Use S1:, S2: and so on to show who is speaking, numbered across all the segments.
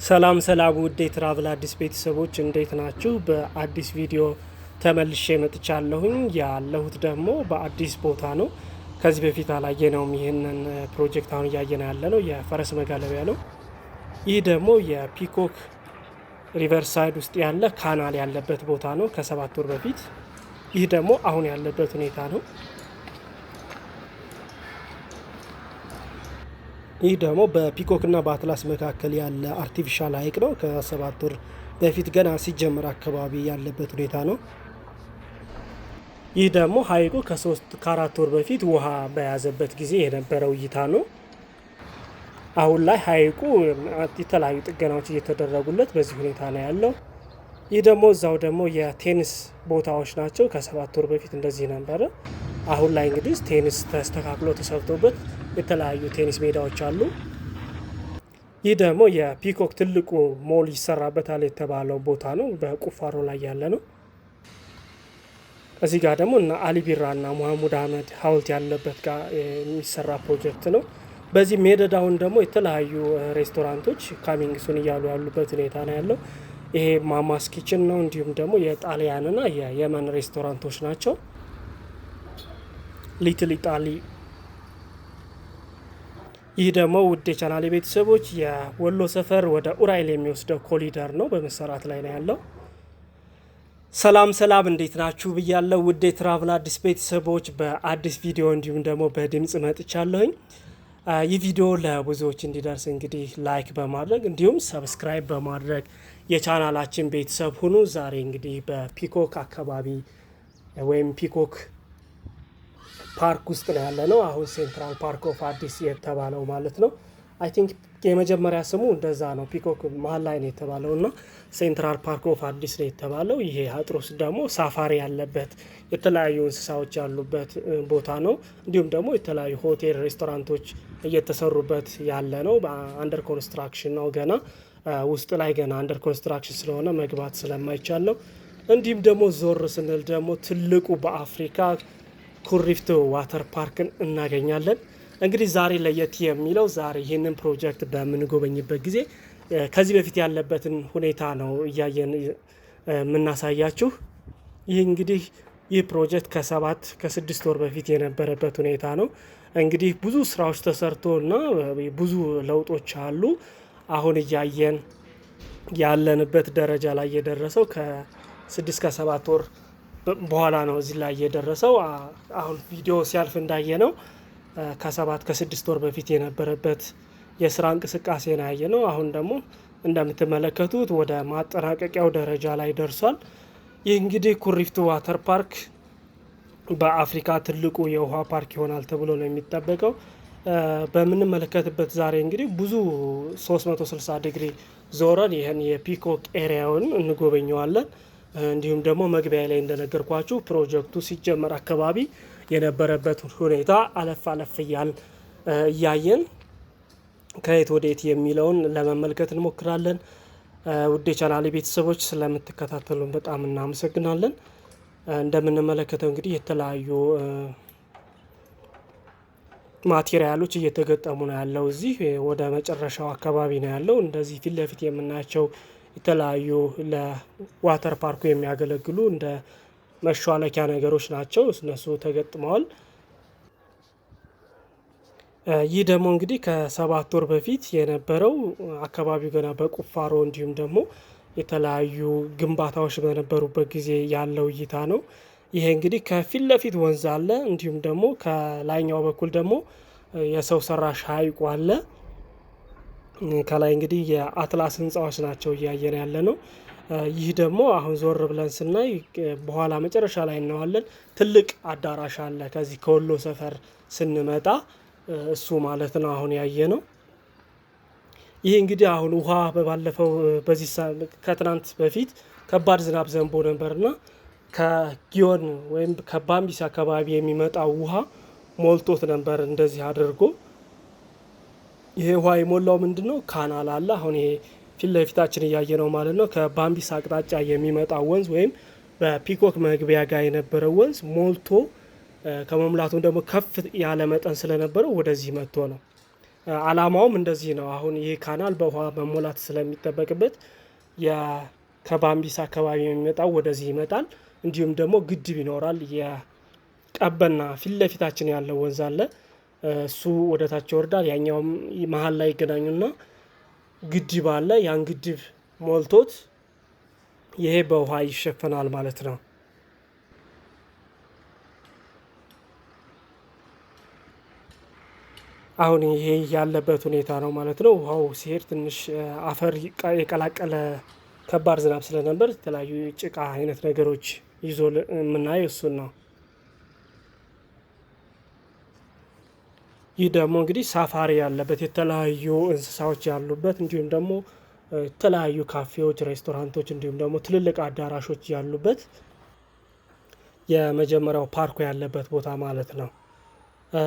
S1: ሰላም ሰላም ውድ የትራቭል አዲስ ቤተሰቦች እንዴት ናችሁ? በአዲስ ቪዲዮ ተመልሼ መጥቻለሁኝ። ያለሁት ደግሞ በአዲስ ቦታ ነው። ከዚህ በፊት አላየነውም። ይህንን ፕሮጀክት አሁን እያየነው ያለ ነው የፈረስ መጋለቢያ ነው። ይህ ደግሞ የፒኮክ ሪቨርሳይድ ውስጥ ያለ ካናል ያለበት ቦታ ነው ከ7 ወር በፊት። ይህ ደግሞ አሁን ያለበት ሁኔታ ነው። ይህ ደግሞ በፒኮክ እና በአትላስ መካከል ያለ አርቲፊሻል ሀይቅ ነው። ከ7 ወር በፊት ገና ሲጀመር አካባቢ ያለበት ሁኔታ ነው። ይህ ደግሞ ሀይቁ ከ4 ወር በፊት ውሃ በያዘበት ጊዜ የነበረው እይታ ነው። አሁን ላይ ሀይቁ የተለያዩ ጥገናዎች እየተደረጉለት በዚህ ሁኔታ ነው ያለው። ይህ ደግሞ እዛው ደግሞ የቴኒስ ቦታዎች ናቸው። ከ7 ወር በፊት እንደዚህ ነበረ። አሁን ላይ እንግዲህ ቴኒስ ተስተካክሎ ተሰርቶበት የተለያዩ ቴኒስ ሜዳዎች አሉ። ይህ ደግሞ የፒኮክ ትልቁ ሞል ይሰራበታል የተባለው ቦታ ነው። በቁፋሮ ላይ ያለ ነው። እዚህ ጋር ደግሞ እና አሊ ቢራ እና ሙሐሙድ አህመድ ሀውልት ያለበት ጋር የሚሰራ ፕሮጀክት ነው። በዚህ ሜደዳውን ደግሞ የተለያዩ ሬስቶራንቶች ካሚንግ ሱን እያሉ ያሉበት ሁኔታ ነው ያለው። ይሄ ማማስ ኪችን ነው። እንዲሁም ደግሞ የጣሊያንና የየመን ሬስቶራንቶች ናቸው። ሊትል ኢጣሊ። ይህ ደግሞ ውድ የቻናሌ ቤተሰቦች የወሎ ሰፈር ወደ ኡራኤል የሚወስደው ኮሊደር ነው፣ በመሰራት ላይ ነው ያለው። ሰላም ሰላም፣ እንዴት ናችሁ ብያለሁ ውድ የትራቭል አዲስ ቤተሰቦች። በአዲስ ቪዲዮ እንዲሁም ደግሞ በድምጽ መጥቻለሁኝ። ይህ ቪዲዮ ለብዙዎች እንዲደርስ እንግዲህ ላይክ በማድረግ እንዲሁም ሰብስክራይብ በማድረግ የቻናላችን ቤተሰብ ሁኑ። ዛሬ እንግዲህ በፒኮክ አካባቢ ወይም ፒኮክ ፓርክ ውስጥ ነው ያለ ነው። አሁን ሴንትራል ፓርክ ኦፍ አዲስ የተባለው ማለት ነው። አይ ቲንክ የመጀመሪያ ስሙ እንደዛ ነው። ፒኮክ መሀል ላይ ነው የተባለው እና ሴንትራል ፓርክ ኦፍ አዲስ ነው የተባለው። ይሄ አጥሮስ ደግሞ ሳፋሪ ያለበት የተለያዩ እንስሳዎች ያሉበት ቦታ ነው። እንዲሁም ደግሞ የተለያዩ ሆቴል፣ ሬስቶራንቶች እየተሰሩበት ያለ ነው። በአንደር ኮንስትራክሽን ነው ገና ውስጥ ላይ ገና አንደር ኮንስትራክሽን ስለሆነ መግባት ስለማይቻል ነው። እንዲሁም ደግሞ ዞር ስንል ደግሞ ትልቁ በአፍሪካ ኩሪፍቱ ዋተር ፓርክን እናገኛለን። እንግዲህ ዛሬ ለየት የሚለው ዛሬ ይህንን ፕሮጀክት በምንጎበኝበት ጊዜ ከዚህ በፊት ያለበትን ሁኔታ ነው እያየን የምናሳያችሁ። ይህ እንግዲህ ይህ ፕሮጀክት ከ6 ወር በፊት የነበረበት ሁኔታ ነው። እንግዲህ ብዙ ስራዎች ተሰርቶ እና ብዙ ለውጦች አሉ። አሁን እያየን ያለንበት ደረጃ ላይ የደረሰው ከ6 ከ7 ወር በኋላ ነው እዚህ ላይ የደረሰው። አሁን ቪዲዮ ሲያልፍ እንዳየ ነው ከ6 ወር በፊት የነበረበት የስራ እንቅስቃሴ ነው ያየ ነው። አሁን ደግሞ እንደምትመለከቱት ወደ ማጠናቀቂያው ደረጃ ላይ ደርሷል። ይህ እንግዲህ ኩሪፍቱ ዋተር ፓርክ በአፍሪካ ትልቁ የውሃ ፓርክ ይሆናል ተብሎ ነው የሚጠበቀው። በምንመለከትበት ዛሬ እንግዲህ ብዙ 360 ዲግሪ ዞረን ይህን የፒኮክ ኤሪያውን እንጎበኘዋለን። እንዲሁም ደግሞ መግቢያ ላይ እንደነገርኳችሁ ፕሮጀክቱ ሲጀመር አካባቢ የነበረበት ሁኔታ አለፍ አለፍ እያየን ከየት ወዴት የሚለውን ለመመልከት እንሞክራለን። ውድ የቻናሌ ቤተሰቦች ስለምትከታተሉን በጣም እናመሰግናለን። እንደምንመለከተው እንግዲህ የተለያዩ ማቴሪያሎች እየተገጠሙ ነው ያለው። እዚህ ወደ መጨረሻው አካባቢ ነው ያለው። እንደዚህ ፊት ለፊት የምናያቸው የተለያዩ ለዋተር ፓርኩ የሚያገለግሉ እንደ መሿለኪያ ነገሮች ናቸው። እነሱ ተገጥመዋል። ይህ ደግሞ እንግዲህ ከ7 ወር በፊት የነበረው አካባቢው ገና በቁፋሮ እንዲሁም ደግሞ የተለያዩ ግንባታዎች በነበሩበት ጊዜ ያለው እይታ ነው። ይሄ እንግዲህ ከፊት ለፊት ወንዝ አለ። እንዲሁም ደግሞ ከላይኛው በኩል ደግሞ የሰው ሰራሽ ሀይቁ አለ። ከላይ እንግዲህ የአትላስ ህንፃዎች ናቸው እያየን ያለ ነው። ይህ ደግሞ አሁን ዞር ብለን ስናይ በኋላ መጨረሻ ላይ እናዋለን ትልቅ አዳራሽ አለ። ከዚህ ከወሎ ሰፈር ስንመጣ እሱ ማለት ነው አሁን ያየ ነው። ይህ እንግዲህ አሁን ውሃ ባለፈው በዚህ ከትናንት በፊት ከባድ ዝናብ ዘንቦ ነበርና ከጊዮን ወይም ከባምቢስ አካባቢ የሚመጣው ውሃ ሞልቶት ነበር እንደዚህ አድርጎ። ይሄ ውሃ የሞላው ምንድነው? ካናል አለ። አሁን ይሄ ፊት ለፊታችን እያየ ነው ማለት ነው። ከባምቢስ አቅጣጫ የሚመጣው ወንዝ ወይም በፒኮክ መግቢያ ጋር የነበረው ወንዝ ሞልቶ ከመሙላቱም ደግሞ ከፍ ያለ መጠን ስለነበረው ወደዚህ መጥቶ ነው አላማውም እንደዚህ ነው። አሁን ይህ ካናል በውሃ መሞላት ስለሚጠበቅበት ከባምቢስ አካባቢ የሚመጣው ወደዚህ ይመጣል። እንዲሁም ደግሞ ግድብ ይኖራል። የቀበና ፊት ለፊታችን ያለው ወንዝ አለ። እሱ ወደ ታች ይወርዳል። ያኛውም መሀል ላይ ይገናኙና ግድብ አለ። ያን ግድብ ሞልቶት ይሄ በውሃ ይሸፈናል ማለት ነው። አሁን ይሄ ያለበት ሁኔታ ነው ማለት ነው። ውሃው ሲሄድ ትንሽ አፈር የቀላቀለ ከባድ ዝናብ ስለነበር የተለያዩ ጭቃ አይነት ነገሮች ይዞ የምናየው እሱን ነው። ይህ ደግሞ እንግዲህ ሳፋሪ ያለበት የተለያዩ እንስሳዎች ያሉበት እንዲሁም ደግሞ የተለያዩ ካፌዎች፣ ሬስቶራንቶች እንዲሁም ደግሞ ትልልቅ አዳራሾች ያሉበት የመጀመሪያው ፓርኩ ያለበት ቦታ ማለት ነው።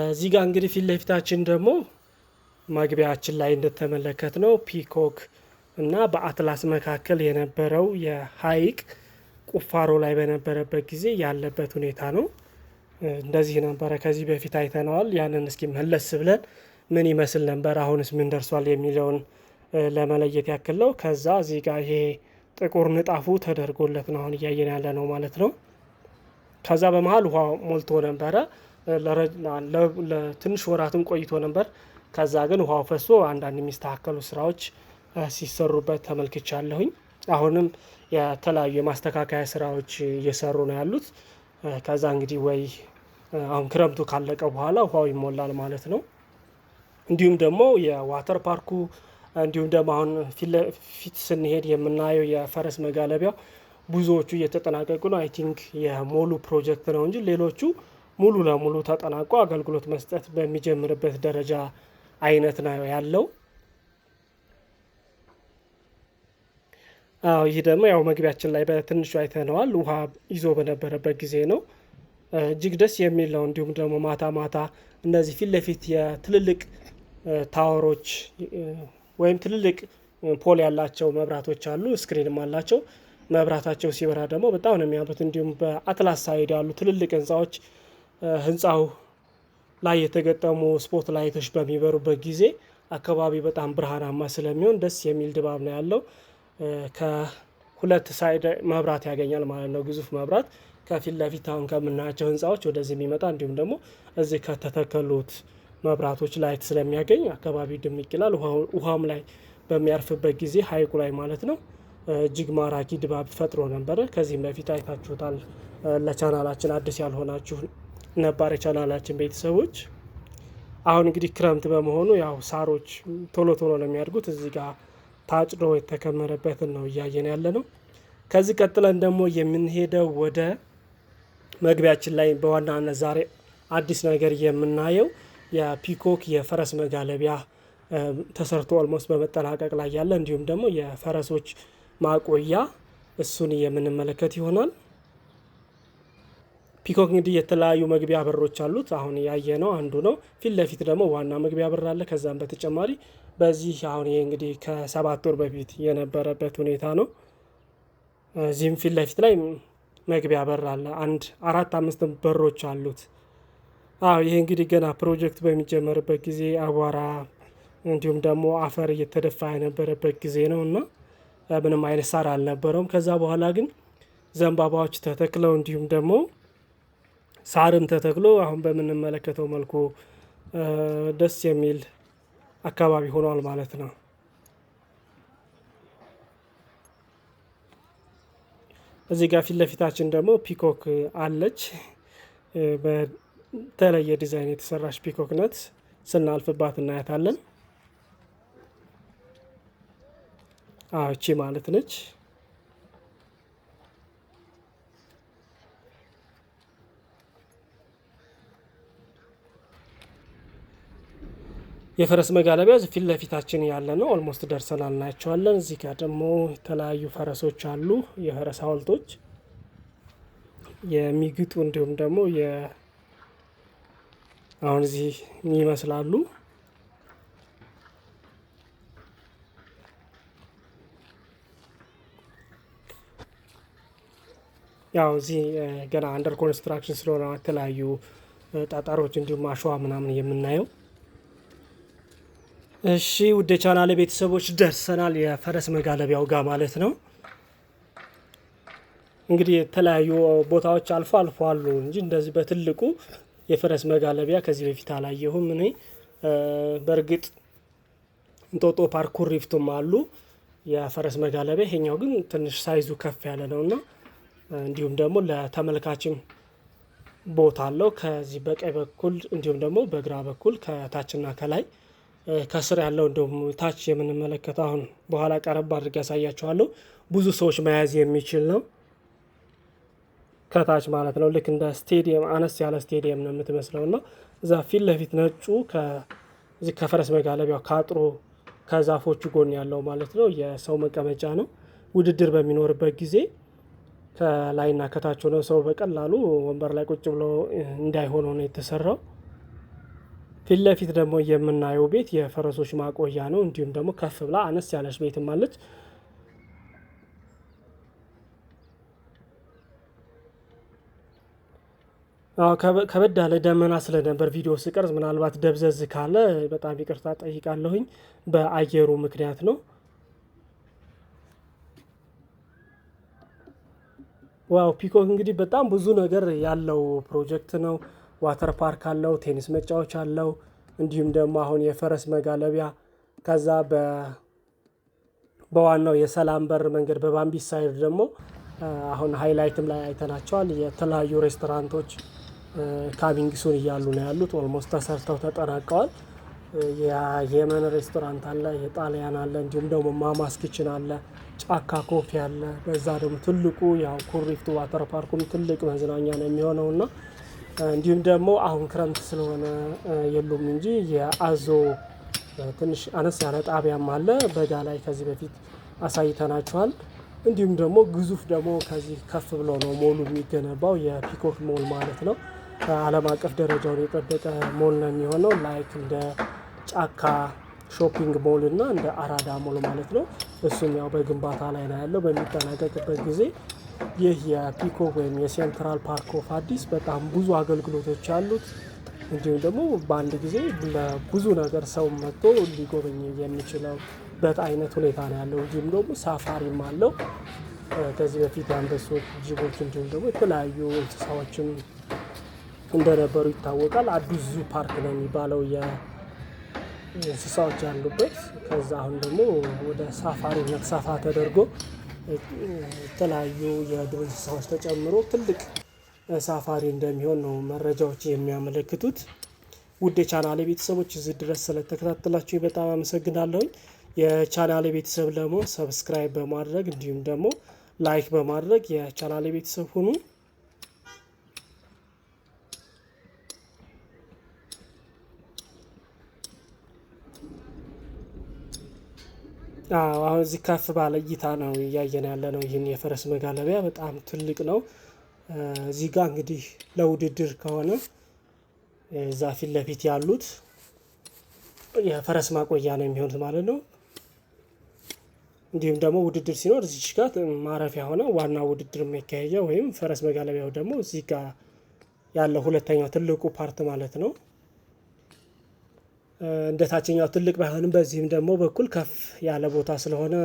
S1: እዚህ ጋር እንግዲህ ፊት ለፊታችን ደግሞ መግቢያችን ላይ እንደተመለከት ነው ፒኮክ እና በአትላስ መካከል የነበረው የሀይቅ ቁፋሮ ላይ በነበረበት ጊዜ ያለበት ሁኔታ ነው። እንደዚህ ነበረ ከዚህ በፊት አይተነዋል። ያንን እስኪ መለስ ብለን ምን ይመስል ነበር፣ አሁንስ ምን ደርሷል የሚለውን ለመለየት ያክል ነው። ከዛ እዚህ ጋር ይሄ ጥቁር ንጣፉ ተደርጎለት ነው አሁን እያየን ያለ ነው ማለት ነው። ከዛ በመሀል ውሃ ሞልቶ ነበረ። ለትንሽ ወራትም ቆይቶ ነበር። ከዛ ግን ውሃው ፈሶ አንዳንድ የሚስተካከሉ ስራዎች ሲሰሩበት ተመልክቻለሁኝ። አሁንም የተለያዩ የማስተካከያ ስራዎች እየሰሩ ነው ያሉት። ከዛ እንግዲህ ወይ አሁን ክረምቱ ካለቀ በኋላ ውሃው ይሞላል ማለት ነው። እንዲሁም ደግሞ የዋተር ፓርኩ እንዲሁም ደግሞ አሁን ፊት ስንሄድ የምናየው የፈረስ መጋለቢያው ብዙዎቹ እየተጠናቀቁ ነው። አይ ቲንክ የሞሉ ፕሮጀክት ነው እንጂ ሌሎቹ ሙሉ ለሙሉ ተጠናቆ አገልግሎት መስጠት በሚጀምርበት ደረጃ አይነት ነው ያለው። ይህ ደግሞ ያው መግቢያችን ላይ በትንሹ አይተነዋል። ውሃ ይዞ በነበረበት ጊዜ ነው። እጅግ ደስ የሚል ነው። እንዲሁም ደግሞ ማታ ማታ እነዚህ ፊት ለፊት የትልልቅ ታወሮች ወይም ትልልቅ ፖል ያላቸው መብራቶች አሉ። ስክሪንም አላቸው። መብራታቸው ሲበራ ደግሞ በጣም ነው የሚያምሩት። እንዲሁም በአትላስ ሳይድ ያሉ ትልልቅ ህንፃዎች ህንፃው ላይ የተገጠሙ ስፖት ላይቶች በሚበሩበት ጊዜ አካባቢ በጣም ብርሃናማ ስለሚሆን ደስ የሚል ድባብ ነው ያለው። ከሁለት ሳይድ መብራት ያገኛል ማለት ነው። ግዙፍ መብራት ከፊት ለፊት አሁን ከምናያቸው ህንፃዎች ወደዚህ የሚመጣ እንዲሁም ደግሞ እዚህ ከተተከሉት መብራቶች ላይት ስለሚያገኝ አካባቢ ድምቅ ይላል። ውሃም ላይ በሚያርፍበት ጊዜ ሀይቁ ላይ ማለት ነው እጅግ ማራኪ ድባብ ፈጥሮ ነበረ። ከዚህም በፊት አይታችሁታል። ለቻናላችን አዲስ ያልሆናችሁ ነባር የቻናላችን ቤተሰቦች አሁን እንግዲህ ክረምት በመሆኑ ያው ሳሮች ቶሎ ቶሎ ነው የሚያድጉት። እዚህ ጋር ታጭዶ የተከመረበትን ነው እያየን ያለ ነው። ከዚህ ቀጥለን ደግሞ የምንሄደው ወደ መግቢያችን ላይ በዋናነት ዛሬ አዲስ ነገር የምናየው የፒኮክ የፈረስ መጋለቢያ ተሰርቶ ኦልሞስት በመጠናቀቅ ላይ ያለ እንዲሁም ደግሞ የፈረሶች ማቆያ እሱን የምንመለከት ይሆናል። ፒኮክ እንግዲህ የተለያዩ መግቢያ በሮች አሉት። አሁን ያየነው አንዱ ነው። ፊት ለፊት ደግሞ ዋና መግቢያ በር አለ። ከዛም በተጨማሪ በዚህ አሁን ይሄ እንግዲህ ከ7 ወር በፊት የነበረበት ሁኔታ ነው። እዚህም ፊት ለፊት ላይ መግቢያ በር አለ። 4-5 በሮች አሉት። ይሄ እንግዲህ ገና ፕሮጀክት በሚጀመርበት ጊዜ አቧራ እንዲሁም ደግሞ አፈር እየተደፋ የነበረበት ጊዜ ነው እና ምንም አይነት ሳር አልነበረውም። ከዛ በኋላ ግን ዘንባባዎች ተተክለው እንዲሁም ደግሞ ሳርም ተተክሎ አሁን በምንመለከተው መልኩ ደስ የሚል አካባቢ ሆኗል ማለት ነው። እዚህ ጋር ፊት ለፊታችን ደግሞ ፒኮክ አለች። በተለየ ዲዛይን የተሰራች ፒኮክ ነት ስናልፍባት እናያታለን። እቺ ማለት ነች። የፈረስ መጋለቢያ ፊት ለፊታችን ያለ ነው። ኦልሞስት ደርሰናል፣ እናያቸዋለን። እዚህ ጋር ደግሞ የተለያዩ ፈረሶች አሉ። የፈረስ ሐውልቶች የሚግጡ እንዲሁም ደግሞ አሁን እዚህ ይመስላሉ። ያው እዚህ ገና አንደር ኮንስትራክሽን ስለሆነ የተለያዩ ጠጠሮች እንዲሁም አሸዋ ምናምን የምናየው እሺ ውድ ቻናሌ ቤተሰቦች ደርሰናል የፈረስ መጋለቢያው ጋር ማለት ነው። እንግዲህ የተለያዩ ቦታዎች አልፎ አልፎ አሉ እንጂ እንደዚህ በትልቁ የፈረስ መጋለቢያ ከዚህ በፊት አላየሁም እኔ። በእርግጥ እንጦጦ ፓርክ ኩሪፍቱም አሉ የፈረስ መጋለቢያ። ይሄኛው ግን ትንሽ ሳይዙ ከፍ ያለ ነውና እንዲሁም ደግሞ ለተመልካችም ቦታ አለው ከዚህ በቀኝ በኩል እንዲሁም ደግሞ በግራ በኩል ከታችና ከላይ ከስር ያለው እንደውም ታች የምንመለከተው አሁን በኋላ ቀረብ አድርጌ ያሳያችኋለሁ። ብዙ ሰዎች መያዝ የሚችል ነው ከታች ማለት ነው። ልክ እንደ ስቴዲየም አነስ ያለ ስቴዲየም ነው የምትመስለው እና እዛ ፊት ለፊት ነጩ ከዚህ ከፈረስ መጋለቢያው ካጥሮ ከዛፎቹ ጎን ያለው ማለት ነው የሰው መቀመጫ ነው። ውድድር በሚኖርበት ጊዜ ከላይና ከታች ሆነው ሰው በቀላሉ ወንበር ላይ ቁጭ ብሎ እንዳይሆን ነው የተሰራው። ፊት ለፊት ደግሞ የምናየው ቤት የፈረሶች ማቆያ ነው። እንዲሁም ደግሞ ከፍ ብላ አነስ ያለች ቤትም አለች። ከበድ ያለ ደመና ስለነበር ቪዲዮ ስቀርጽ ምናልባት ደብዘዝ ካለ በጣም ይቅርታ ጠይቃለሁኝ። በአየሩ ምክንያት ነው። ዋው ፒኮክ እንግዲህ በጣም ብዙ ነገር ያለው ፕሮጀክት ነው። ዋተር ፓርክ አለው፣ ቴኒስ መጫወቻ አለው። እንዲሁም ደግሞ አሁን የፈረስ መጋለቢያ ከዛ በዋናው የሰላም በር መንገድ በባምቢስ ሳይድ ደግሞ አሁን ሃይላይትም ላይ አይተናቸዋል። የተለያዩ ሬስቶራንቶች ካሚንግ ሱን እያሉ ነው ያሉት። ኦልሞስት ተሰርተው ተጠናቀዋል። የየመን ሬስቶራንት አለ፣ የጣሊያን አለ፣ እንዲሁም ደግሞ ማማስ ኪችን አለ፣ ጫካ ኮፊ አለ። በዛ ደግሞ ትልቁ ያው ኩሪፍቱ ዋተር ፓርኩም ትልቅ መዝናኛ ነው የሚሆነው እና እንዲሁም ደግሞ አሁን ክረምት ስለሆነ የሉም እንጂ የአዞ ትንሽ አነስ ያለ ጣቢያም አለ። በጋ ላይ ከዚህ በፊት አሳይተናቸዋል። እንዲሁም ደግሞ ግዙፍ ደግሞ ከዚህ ከፍ ብሎ ነው ሞሉ የሚገነባው የፒኮክ ሞል ማለት ነው። ዓለም አቀፍ ደረጃውን የጠበቀ ሞል ነው የሚሆነው ላይክ እንደ ጫካ ሾፒንግ ሞል እና እንደ አራዳ ሞል ማለት ነው። እሱም ያው በግንባታ ላይ ነው ያለው። በሚጠናቀቅበት ጊዜ ይህ የፒኮክ ወይም የሴንትራል ፓርክ ኦፍ አዲስ በጣም ብዙ አገልግሎቶች አሉት። እንዲሁም ደግሞ በአንድ ጊዜ ለብዙ ነገር ሰው መጥቶ ሊጎበኝ የሚችለውበት አይነት ሁኔታ ነው ያለው። እንዲሁም ደግሞ ሳፋሪም አለው። ከዚህ በፊት አንበሶች፣ ጅቦች እንዲሁም ደግሞ የተለያዩ እንስሳዎችም እንደነበሩ ይታወቃል። አዲስ ዙ ፓርክ ነው የሚባለው የእንስሳዎች ያሉበት። ከዛ አሁን ደግሞ ወደ ሳፋሪነት ሰፋ ተደርጎ የተለያዩ የዱር እንስሳዎች ተጨምሮ ትልቅ ሳፋሪ እንደሚሆን ነው መረጃዎች የሚያመለክቱት። ውድ የቻናሌ ቤተሰቦች እዚህ ድረስ ስለተከታተላችሁ በጣም አመሰግናለሁኝ። የቻናሌ ቤተሰብ ደግሞ ሰብስክራይብ በማድረግ እንዲሁም ደግሞ ላይክ በማድረግ የቻናሌ ቤተሰብ ሁኑ። አሁን እዚህ ከፍ ባለ እይታ ነው እያየን ያለ ነው። ይህን የፈረስ መጋለቢያ በጣም ትልቅ ነው። እዚህ ጋር እንግዲህ ለውድድር ከሆነ እዛ ፊት ለፊት ያሉት የፈረስ ማቆያ ነው የሚሆኑት ማለት ነው። እንዲሁም ደግሞ ውድድር ሲኖር እዚች ጋር ማረፊያ ሆነ ዋና ውድድር የሚካሄጃ ወይም ፈረስ መጋለቢያው ደግሞ እዚህ ጋር ያለው ሁለተኛው ትልቁ ፓርት ማለት ነው። እንደ ታችኛው ትልቅ ባይሆንም በዚህም ደግሞ በኩል ከፍ ያለ ቦታ ስለሆነ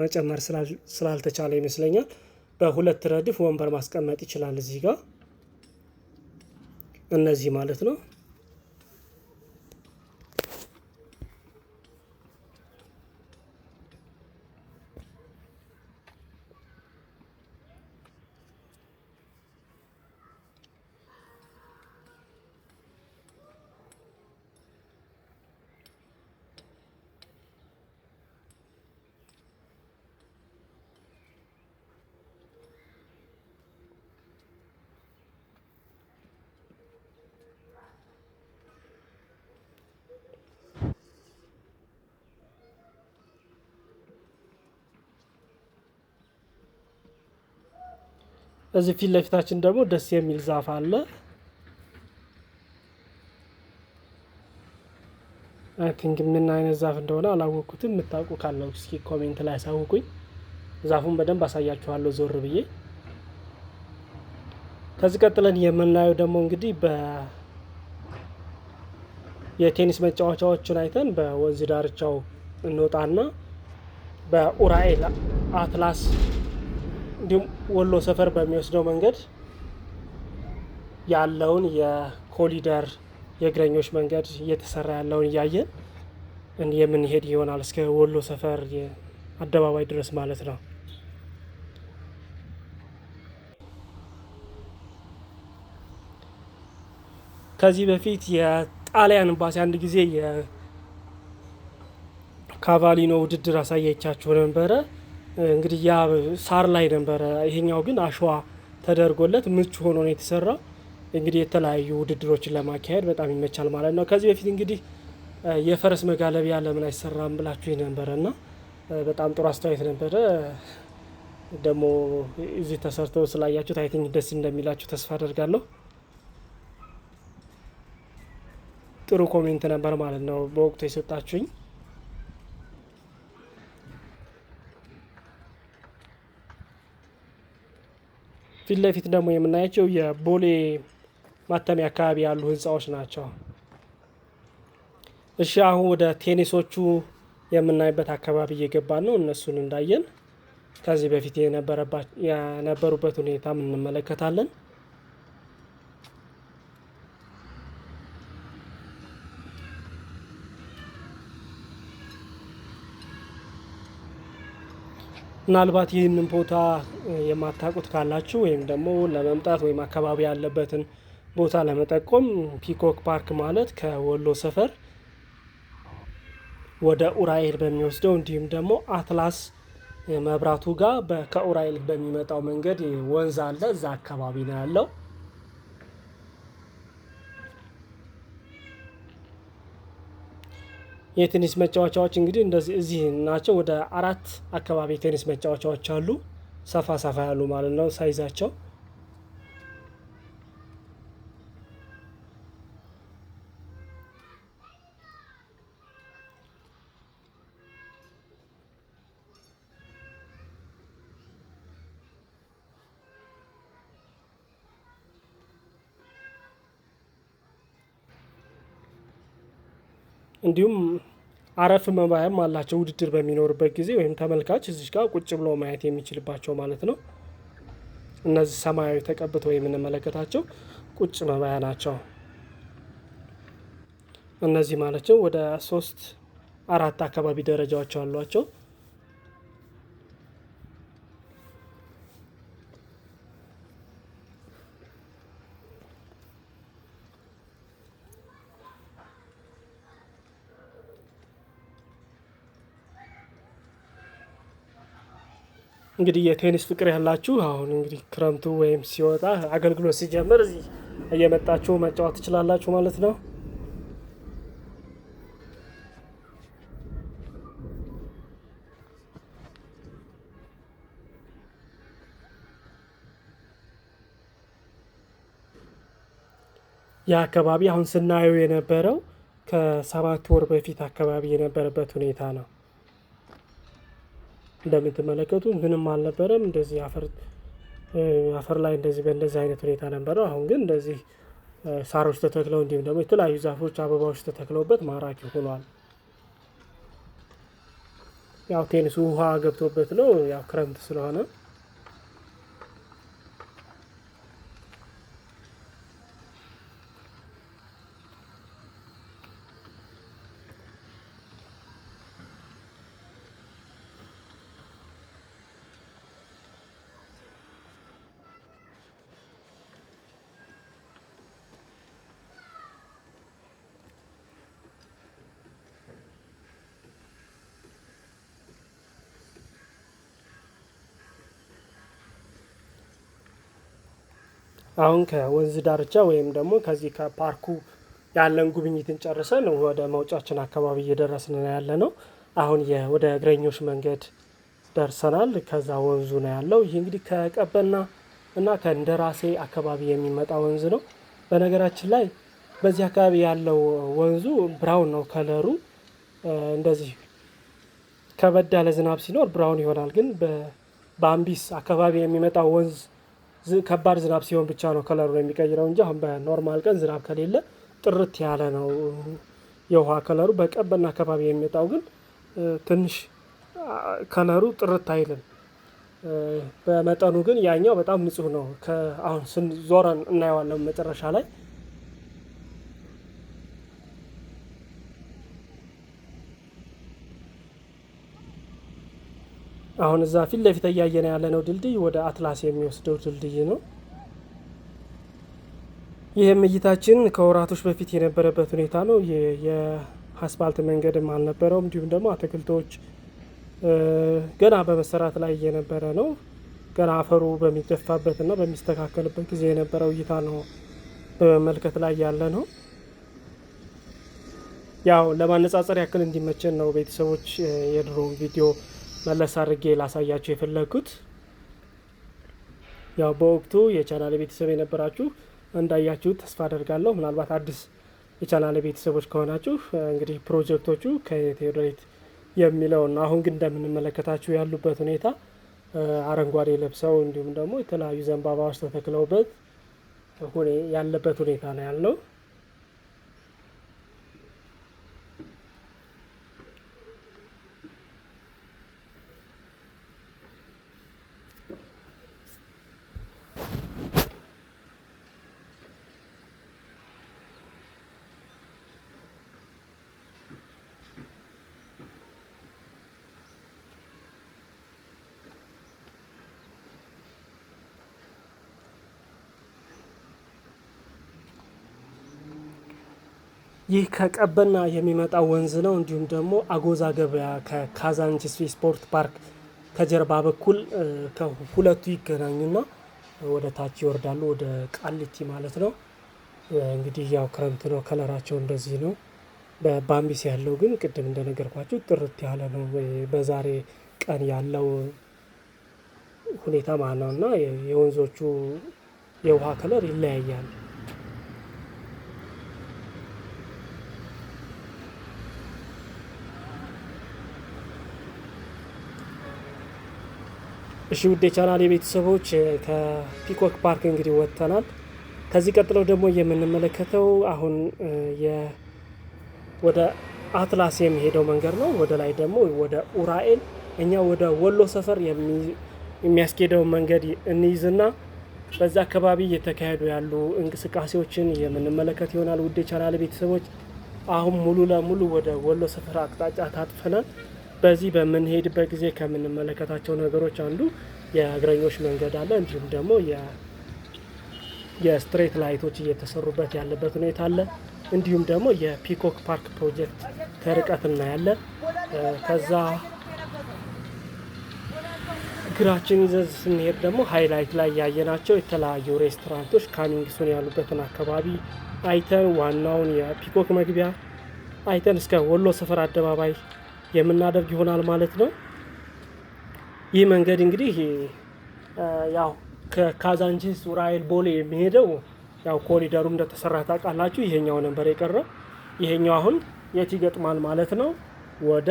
S1: መጨመር ስላልተቻለ ይመስለኛል በሁለት ረድፍ ወንበር ማስቀመጥ ይችላል እዚህ ጋር እነዚህ ማለት ነው። እዚህ ፊት ለፊታችን ደግሞ ደስ የሚል ዛፍ አለ። አይ ቲንክ ምን አይነት ዛፍ እንደሆነ አላወቅኩትም። የምታውቁ ካለው እስኪ ኮሜንት ላይ አሳውቁኝ። ዛፉን በደንብ አሳያችኋለሁ ዞር ብዬ። ከዚህ ቀጥለን የምናየው ደግሞ እንግዲህ የቴኒስ መጫወቻዎችን አይተን በወንዝ ዳርቻው እንወጣና በኡራኤል አትላስ እንዲሁም ወሎ ሰፈር በሚወስደው መንገድ ያለውን የኮሊደር የእግረኞች መንገድ እየተሰራ ያለውን እያየን የምንሄድ ይሆናል እስከ ወሎ ሰፈር አደባባይ ድረስ ማለት ነው። ከዚህ በፊት የጣሊያን ኤምባሲ አንድ ጊዜ የካቫሊኖ ውድድር አሳየቻችሁ ነበረ። እንግዲህ ያ ሳር ላይ ነበረ፣ ይሄኛው ግን አሸዋ ተደርጎለት ምቹ ሆኖ ነው የተሰራው። እንግዲህ የተለያዩ ውድድሮችን ለማካሄድ በጣም ይመቻል ማለት ነው። ከዚህ በፊት እንግዲህ የፈረስ መጋለቢያ ለምን አይሰራም ብላችሁ ነበረ እና በጣም ጥሩ አስተያየት ነበረ። ደግሞ እዚህ ተሰርተው ስላያችሁት አይ ቲንክ ደስ እንደሚላችሁ ተስፋ አደርጋለሁ። ጥሩ ኮሜንት ነበር ማለት ነው በወቅቱ የሰጣችሁኝ። ፊት ለፊት ደግሞ የምናያቸው የቦሌ ማተሚያ አካባቢ ያሉ ህንፃዎች ናቸው። እሺ አሁን ወደ ቴኒሶቹ የምናይበት አካባቢ እየገባን ነው። እነሱን እንዳየን ከዚህ በፊት የነበሩበት ሁኔታም እንመለከታለን። ምናልባት ይህንን ቦታ የማታውቁት ካላችሁ ወይም ደግሞ ለመምጣት ወይም አካባቢ ያለበትን ቦታ ለመጠቆም ፒኮክ ፓርክ ማለት ከወሎ ሰፈር ወደ ኡራኤል በሚወስደው እንዲሁም ደግሞ አትላስ መብራቱ ጋር ከኡራኤል በሚመጣው መንገድ ወንዝ አለ፣ እዛ አካባቢ ነው ያለው። የቴኒስ መጫወቻዎች እንግዲህ እንደዚህ እዚህ ናቸው። ወደ 4 አካባቢ የቴኒስ መጫወቻዎች አሉ፣ ሰፋ ሰፋ ያሉ ማለት ነው ሳይዛቸው። እንዲሁም አረፍ መባያም አላቸው ውድድር በሚኖርበት ጊዜ ወይም ተመልካች እዚህ ጋር ቁጭ ብሎ ማየት የሚችልባቸው ማለት ነው። እነዚህ ሰማያዊ ተቀብተው የምንመለከታቸው ቁጭ መባያ ናቸው። እነዚህ ማለት ነው ወደ 3-4 አካባቢ ደረጃዎች አሏቸው። እንግዲህ የቴኒስ ፍቅር ያላችሁ አሁን እንግዲህ ክረምቱ ወይም ሲወጣ አገልግሎት ሲጀምር እዚህ እየመጣችሁ መጫወት ትችላላችሁ ማለት ነው። ያ አካባቢ አሁን ስናየው የነበረው ከ7 ወር በፊት አካባቢ የነበረበት ሁኔታ ነው። እንደምትመለከቱት ምንም አልነበረም። እንደዚህ አፈር ላይ እንደዚህ በእንደዚህ አይነት ሁኔታ ነበረው። አሁን ግን እንደዚህ ሳሮች ተተክለው እንዲሁም ደግሞ የተለያዩ ዛፎች፣ አበባዎች ተተክለውበት ማራኪ ሆኗል። ያው ቴኒሱ ውሃ ገብቶበት ነው፣ ያው ክረምት ስለሆነ አሁን ከወንዝ ዳርቻ ወይም ደግሞ ከዚህ ከፓርኩ ያለን ጉብኝትን ጨርሰን ወደ መውጫችን አካባቢ እየደረስን ያለ ነው። አሁን ወደ እግረኞች መንገድ ደርሰናል። ከዛ ወንዙ ነው ያለው። ይህ እንግዲህ ከቀበና እና ከእንደራሴ አካባቢ የሚመጣ ወንዝ ነው። በነገራችን ላይ በዚህ አካባቢ ያለው ወንዙ ብራውን ነው ከለሩ። እንደዚህ ከበድ ያለ ዝናብ ሲኖር ብራውን ይሆናል። ግን በአምቢስ አካባቢ የሚመጣው ወንዝ ከባድ ዝናብ ሲሆን ብቻ ነው ከለሩ የሚቀይረው እንጂ አሁን በኖርማል ቀን ዝናብ ከሌለ ጥርት ያለ ነው የውሃ ከለሩ በቀበና አካባቢ የሚወጣው ግን ትንሽ ከለሩ ጥርት አይልም። በመጠኑ ግን ያኛው በጣም ንጹህ ነው። አሁን ስንዞረን እናየዋለን መጨረሻ ላይ። አሁን እዛ ፊት ለፊት እያየን ያለነው ድልድይ ወደ አትላስ የሚወስደው ድልድይ ነው። ይህም እይታችን ከወራቶች በፊት የነበረበት ሁኔታ ነው። የአስፋልት መንገድም አልነበረውም። እንዲሁም ደግሞ አትክልቶች ገና በመሰራት ላይ የነበረ ነው። ገና አፈሩ በሚደፋበትና በሚስተካከልበት ጊዜ የነበረው እይታ ነው በመመልከት ላይ ያለ ነው። ያው ለማነጻጸር ያክል እንዲመቸን ነው ቤተሰቦች የድሮ ቪዲዮ መለስ አድርጌ ላሳያችሁ የፈለግኩት። ያው በወቅቱ የቻናል ቤተሰብ የነበራችሁ እንዳያችሁት ተስፋ አደርጋለሁ። ምናልባት አዲስ የቻናል ቤተሰቦች ከሆናችሁ እንግዲህ ፕሮጀክቶቹ ከየት ወዴት የሚለውና አሁን ግን እንደምንመለከታችሁ ያሉበት ሁኔታ አረንጓዴ ለብሰው እንዲሁም ደግሞ የተለያዩ ዘንባባዎች ተተክለውበት ያለበት ሁኔታ ነው ያለው። ይህ ከቀበና የሚመጣ ወንዝ ነው። እንዲሁም ደግሞ አጎዛ ገበያ ከካዛንቺስ ስፖርት ፓርክ ከጀርባ በኩል ከሁለቱ ይገናኙና ወደ ታች ይወርዳሉ፣ ወደ ቃሊቲ ማለት ነው። እንግዲህ ያው ክረምት ነው፣ ከለራቸው እንደዚህ ነው። በባምቢስ ያለው ግን ቅድም እንደነገርኳችሁ ጥርት ያለ ነው። በዛሬ ቀን ያለው ሁኔታ ማለት ነው እና የወንዞቹ የውሃ ከለር ይለያያል። እሺ ውድ የቻናል የቤተሰቦች ከፒኮክ ፓርክ እንግዲህ ወጥተናል። ከዚህ ቀጥለው ደግሞ የምንመለከተው አሁን ወደ አትላስ የሚሄደው መንገድ ነው። ወደ ላይ ደግሞ ወደ ኡራኤል እኛ ወደ ወሎ ሰፈር የሚያስኬደው መንገድ እንይዝና በዛ አካባቢ እየተካሄዱ ያሉ እንቅስቃሴዎችን የምንመለከት ይሆናል። ውድ የቻናል ቤተሰቦች አሁን ሙሉ ለሙሉ ወደ ወሎ ሰፈር አቅጣጫ ታጥፈናል። በዚህ በምንሄድበት ጊዜ ከምንመለከታቸው ነገሮች አንዱ የእግረኞች መንገድ አለ። እንዲሁም ደግሞ የስትሬት ላይቶች እየተሰሩበት ያለበት ሁኔታ አለ። እንዲሁም ደግሞ የፒኮክ ፓርክ ፕሮጀክት ከርቀት እናያለን። ከዛ እግራችን ይዘን ስንሄድ ደግሞ ሃይላይት ላይ ያየናቸው የተለያዩ ሬስቶራንቶች ካሚንግ ሱን ያሉበትን አካባቢ አይተን ዋናውን የፒኮክ መግቢያ አይተን እስከ ወሎ ሰፈር አደባባይ የምናደርግ ይሆናል ማለት ነው። ይህ መንገድ እንግዲህ ያው ከካዛንቺስ ኡራኤል ቦሌ የሚሄደው ያው ኮሪደሩ እንደተሰራ ታውቃላችሁ። ይሄኛው ነበር የቀረው። ይሄኛው አሁን የት ይገጥማል ማለት ነው? ወደ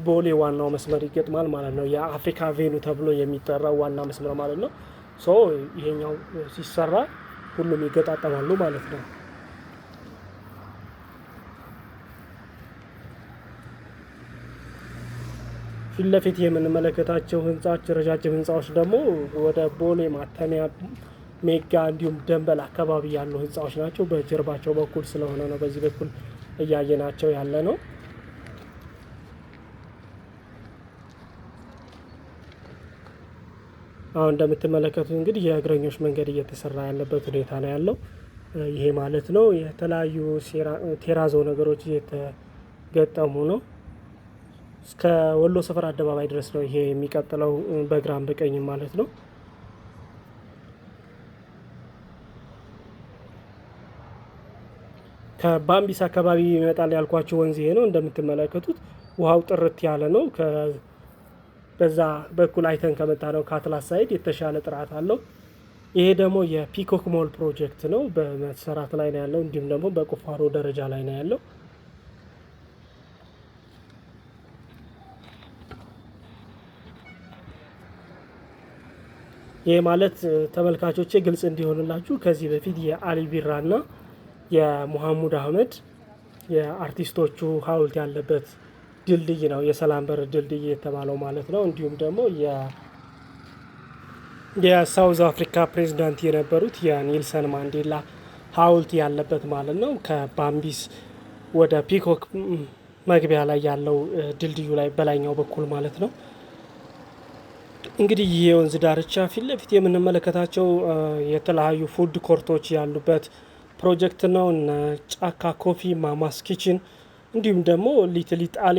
S1: ቦሌ ዋናው መስመር ይገጥማል ማለት ነው። የአፍሪካ ቬኑ ተብሎ የሚጠራው ዋና መስመር ማለት ነው። ሶ ይሄኛው ሲሰራ ሁሉም ይገጣጠማሉ ማለት ነው። ፊት ለፊት የምንመለከታቸው ህንጻዎች ረጃጅም ህንጻዎች ደግሞ ወደ ቦሌ ማተሚያ ሜጋ እንዲሁም ደንበል አካባቢ ያሉ ህንጻዎች ናቸው። በጀርባቸው በኩል ስለሆነ ነው በዚህ በኩል እያየናቸው ያለ ነው። አሁን እንደምትመለከቱት እንግዲህ የእግረኞች መንገድ እየተሰራ ያለበት ሁኔታ ነው ያለው። ይሄ ማለት ነው የተለያዩ ቴራዞ ነገሮች እየተገጠሙ ነው። እስከ ወሎ ሰፈር አደባባይ ድረስ ነው ይሄ የሚቀጥለው፣ በግራም በቀኝም ማለት ነው። ከባምቢስ አካባቢ ይመጣል ያልኳቸው ወንዝ ይሄ ነው። እንደምትመለከቱት ውሃው ጥርት ያለ ነው። በዛ በኩል አይተን ከመጣ ነው ከአትላስ ሳይድ የተሻለ ጥራት አለው። ይሄ ደግሞ የፒኮክ ሞል ፕሮጀክት ነው፣ በመሰራት ላይ ነው ያለው። እንዲሁም ደግሞ በቁፋሮ ደረጃ ላይ ነው ያለው። ይህ ማለት ተመልካቾቼ ግልጽ እንዲሆንላችሁ ከዚህ በፊት የአሊ ቢራና የሙሐሙድ አህመድ የአርቲስቶቹ ሀውልት ያለበት ድልድይ ነው፣ የሰላም በር ድልድይ የተባለው ማለት ነው። እንዲሁም ደግሞ የሳውዝ አፍሪካ ፕሬዚዳንት የነበሩት የኔልሰን ማንዴላ ሀውልት ያለበት ማለት ነው። ከባምቢስ ወደ ፒኮክ መግቢያ ላይ ያለው ድልድዩ ላይ በላይኛው በኩል ማለት ነው። እንግዲህ ይህ የወንዝ ዳርቻ ፊት ለፊት የምንመለከታቸው የተለያዩ ፉድ ኮርቶች ያሉበት ፕሮጀክት ነው። እነ ጫካ ኮፊ፣ ማማስ ኪችን እንዲሁም ደግሞ ሊትል ኢጣሊ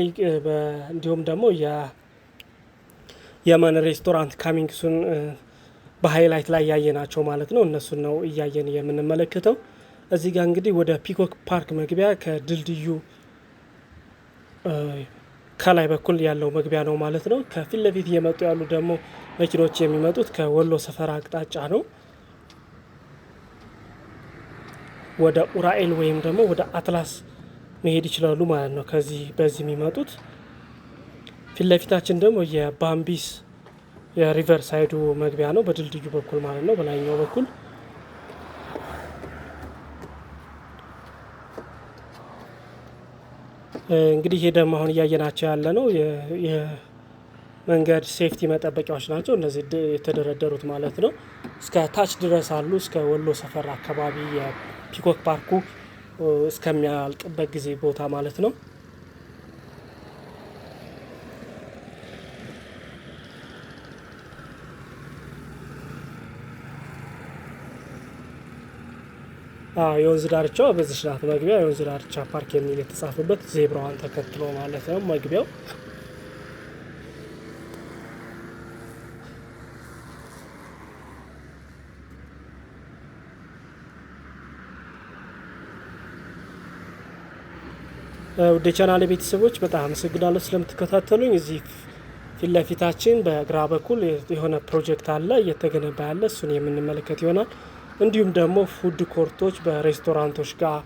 S1: እንዲሁም ደግሞ የየመን ሬስቶራንት ካሚንግ ሱን በሃይላይት ላይ ያየናቸው ማለት ነው። እነሱን ነው እያየን የምንመለከተው። እዚህ ጋር እንግዲህ ወደ ፒኮክ ፓርክ መግቢያ ከድልድዩ ከላይ በኩል ያለው መግቢያ ነው ማለት ነው። ከፊት ለፊት እየመጡ ያሉ ደግሞ መኪኖች የሚመጡት ከወሎ ሰፈር አቅጣጫ ነው። ወደ ኡራኤል ወይም ደግሞ ወደ አትላስ መሄድ ይችላሉ ማለት ነው። ከዚህ በዚህ የሚመጡት ፊት ለፊታችን ደግሞ የባምቢስ የሪቨር ሳይዱ መግቢያ ነው፣ በድልድዩ በኩል ማለት ነው፣ በላይኛው በኩል እንግዲህ ይሄ ደግሞ አሁን እያየናቸው ያለ ነው የመንገድ ሴፍቲ መጠበቂያዎች ናቸው እነዚህ የተደረደሩት ማለት ነው። እስከ ታች ድረስ አሉ፣ እስከ ወሎ ሰፈር አካባቢ የፒኮክ ፓርኩ እስከሚያልቅበት ጊዜ ቦታ ማለት ነው። የወንዝ ዳርቻው በዚህ ናት መግቢያ። የወንዝ ዳርቻ ፓርክ የሚል የተጻፈበት ዜብራዋን ተከትሎ ማለት ነው መግቢያው። ውድ ቻናል ቤተሰቦች በጣም አመሰግናለሁ ስለምትከታተሉኝ። እዚህ ፊት ለፊታችን በግራ በኩል የሆነ ፕሮጀክት አለ እየተገነባ ያለ፣ እሱን የምንመለከት ይሆናል። እንዲሁም ደግሞ ፉድ ኮርቶች በሬስቶራንቶች ጋር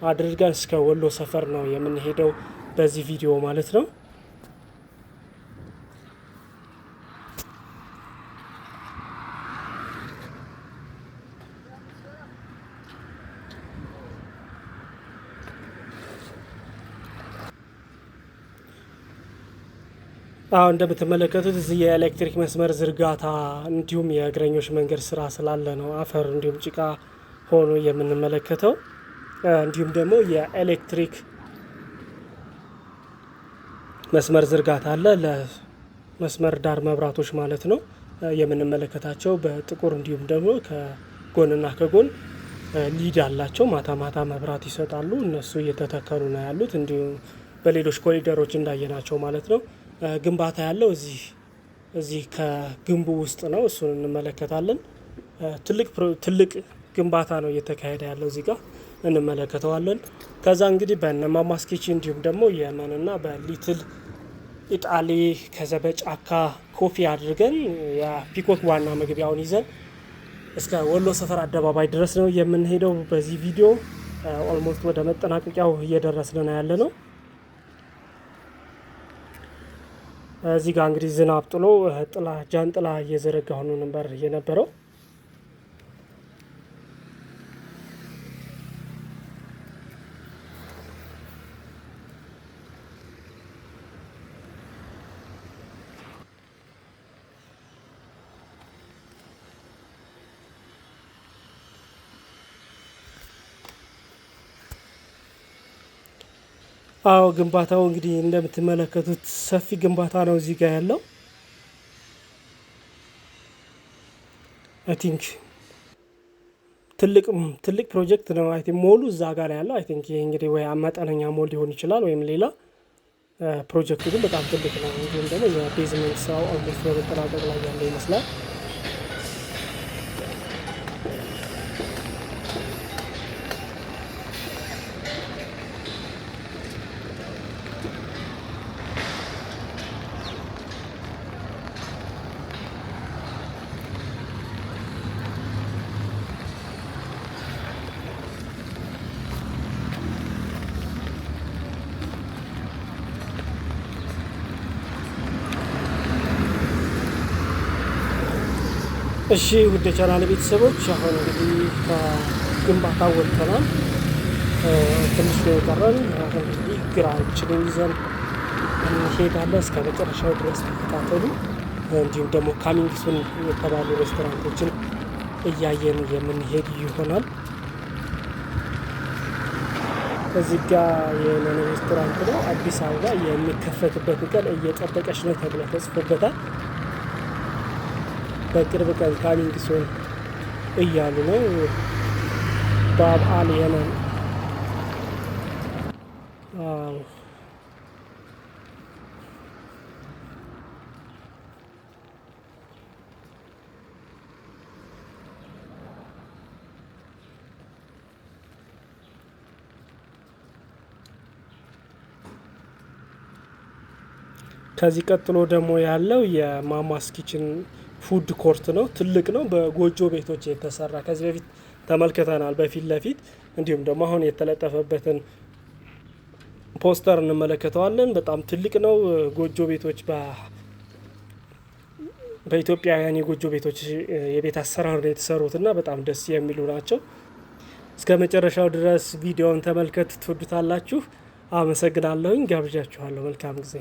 S1: አድርገን እስከ ወሎ ሰፈር ነው የምንሄደው በዚህ ቪዲዮ ማለት ነው። አሁን እንደምትመለከቱት እዚህ የኤሌክትሪክ መስመር ዝርጋታ እንዲሁም የእግረኞች መንገድ ስራ ስላለ ነው አፈር እንዲሁም ጭቃ ሆኖ የምንመለከተው። እንዲሁም ደግሞ የኤሌክትሪክ መስመር ዝርጋታ አለ፣ ለመስመር ዳር መብራቶች ማለት ነው የምንመለከታቸው በጥቁር እንዲሁም ደግሞ ከጎንና ከጎን ሊድ አላቸው። ማታ ማታ መብራት ይሰጣሉ። እነሱ እየተተከሉ ነው ያሉት፣ እንዲሁም በሌሎች ኮሪደሮች እንዳየናቸው ማለት ነው። ግንባታ ያለው እዚህ ከግንቡ ውስጥ ነው። እሱን እንመለከታለን። ትልቅ ግንባታ ነው እየተካሄደ ያለው እዚህ ጋር እንመለከተዋለን። ከዛ እንግዲህ በነማማስ ኪችን እንዲሁም ደግሞ የመንና በሊትል ኢጣሊ ከዛ በጫካ ኮፊ አድርገን የፒኮክ ዋና መግቢያውን ይዘን እስከ ወሎ ሰፈር አደባባይ ድረስ ነው የምንሄደው። በዚህ ቪዲዮ ኦልሞስት ወደ መጠናቀቂያው እየደረስን ነው ያለ ነው። እዚህ ጋር እንግዲህ ዝናብ ጥሎ ጃንጥላ እየዘረጋሁ ነበር የነበረው። አዎ ግንባታው እንግዲህ እንደምትመለከቱት ሰፊ ግንባታ ነው እዚህ ጋር ያለው። አይ ቲንክ ትልቅ ፕሮጀክት ነው። አይ ቲንክ ሞሉ እዛ ጋር ያለው አይ ቲንክ ይሄ እንግዲህ ወይ መጠነኛ ሞል ሊሆን ይችላል ወይም ሌላ። ፕሮጀክቱ ግን በጣም ትልቅ ነው። እንዲሁም ደግሞ የቤዝመንት ስራው ኦልሞስት በመጠናቀቅ ላይ ያለው ይመስላል። እሺ ውድ ቻናል ቤተሰቦች አሁን እንግዲህ ከግንባታው ወጥተናል። ትንሽ ነው የቀረን። አሁን እንግዲህ ግራችንን ይዘን እንሄዳለን። እስከ መጨረሻው ድረስ ተከታተሉ። እንዲሁም ደግሞ ካሚንግ ሱን የተባሉ ሬስቶራንቶችን እያየን የምንሄድ ይሆናል። እዚህ ጋር የሆነ ሬስቶራንት ነው። አዲስ አበባ የሚከፈትበት ቀን እየጠበቀች ነው ተብሎ ተጽፎበታል። በቅርብ ቀን ካሚንግ ሱን እያሉ ነው። በበዓል የነን ከዚህ ቀጥሎ ደግሞ ያለው የማማስ ኪችን ፉድ ኮርት ነው። ትልቅ ነው። በጎጆ ቤቶች የተሰራ ከዚህ በፊት ተመልክተናል በፊት ለፊት። እንዲሁም ደግሞ አሁን የተለጠፈበትን ፖስተር እንመለከተዋለን። በጣም ትልቅ ነው። ጎጆ ቤቶች በኢትዮጵያውያን የጎጆ ቤቶች የቤት አሰራር ነው የተሰሩት እና በጣም ደስ የሚሉ ናቸው። እስከ መጨረሻው ድረስ ቪዲዮውን ተመልከቱ፣ ትወዱታላችሁ። አመሰግናለሁኝ። ጋብዣችኋለሁ። መልካም ጊዜ